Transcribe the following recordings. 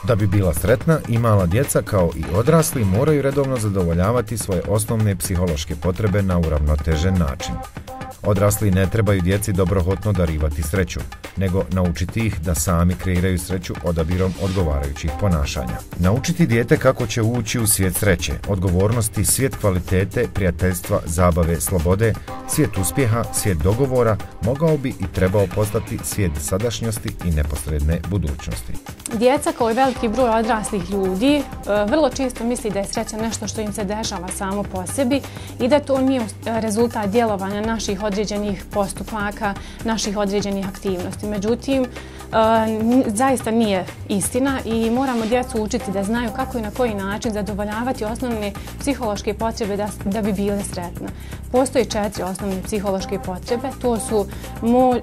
Da bi bila sretna, i mala djeca kao i odrasli moraju redovno zadovoljavati svoje osnovne psihološke potrebe na uravnotežen način. Odrasli ne trebaju djeci dobrohotno darivati sreću, nego naučiti ih da sami kreiraju sreću odabirom odgovarajućih ponašanja. Naučiti dijete kako će ući u svijet sreće, odgovornosti, svijet kvalitete, prijateljstva, zabave, slobode, svijet uspjeha, svijet dogovora, mogao bi i trebao postati svijet sadašnjosti i neposredne budućnosti. Djeca kao i veliki broj odraslih ljudi vrlo često misli da je sreća nešto što im se dešava samo po sebi i da to nije rezultat djelovanja naših određenih postupaka, naših određenih aktivnosti. Međutim, zaista nije istina i moramo djecu učiti da znaju kako i na koji način zadovoljavati osnovne psihološke potrebe da bi bile sretne. Postoji 4 osnovne psihološke potrebe, to su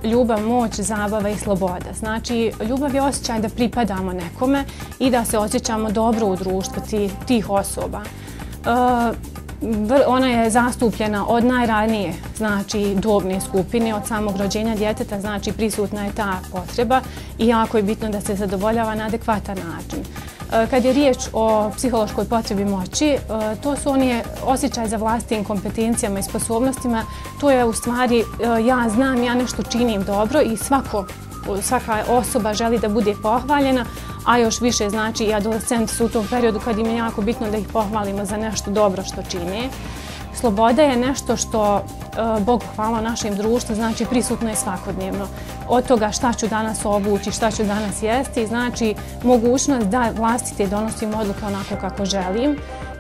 ljubav, moć, zabava i sloboda. Znači, ljubav je osjećaj da pripadamo nekome i da se osjećamo dobro u društvu tih osoba. Ona je zastupljena od najranije, znači dobne skupine, od samog rođenja djeteta, znači prisutna je ta potreba i jako je bitno da se zadovoljava na adekvatan način. Kad je riječ o psihološkoj potrebi moći, to su oni osjećaj za vlastitim kompetencijama i sposobnostima. To je u stvari ja znam, ja nešto činim dobro i svaka osoba želi da bude pohvaljena, a još više znači i adolescenti su u tom periodu kad im je jako bitno da ih pohvalimo za nešto dobro što čine. Sloboda je nešto što, Bogu hvala, našem društvu znači prisutno je svakodnevno. Od toga šta ću danas obući, šta ću danas jesti, znači mogućnost da vlastite donosim odluke onako kako želim.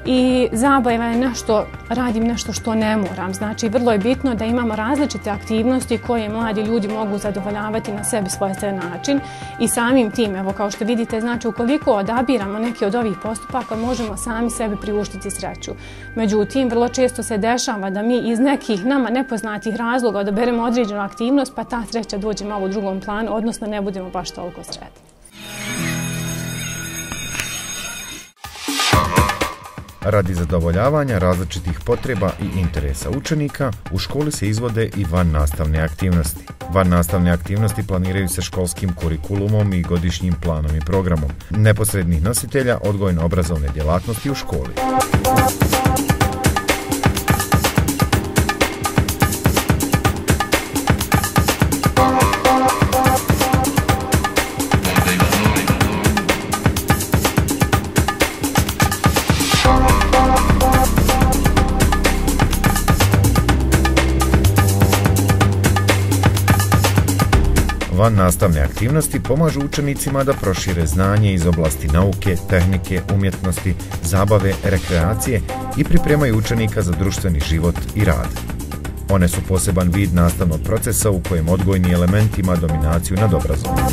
I zabava je nešto, radim nešto što ne moram. Znači, vrlo je bitno da imamo različite aktivnosti koje mladi ljudi mogu zadovoljavati na sebi svojstven način i samim tim, evo kao što vidite, znači ukoliko odabiramo neke od ovih postupaka, možemo sami sebi priuštiti sreću. Međutim, vrlo često se dešava da mi iz nekih nama nepoznatih razloga odaberemo određenu aktivnost, pa ta sreća dođe malo u drugom planu, odnosno ne budemo baš toliko sretni. Radi zadovoljavanja različitih potreba i interesa učenika, u školi se izvode i vannastavne aktivnosti. Vannastavne aktivnosti planiraju se školskim kurikulumom i godišnjim planom i programom neposrednih nositelja odgojno-obrazovne djelatnosti u školi. Vannastavne aktivnosti pomažu učenicima da prošire znanje iz oblasti nauke, tehnike, umjetnosti, zabave, rekreacije i pripremaju učenika za društveni život i rad. One su poseban vid nastavnog procesa u kojem odgojni element ima dominaciju nad obrazovnim.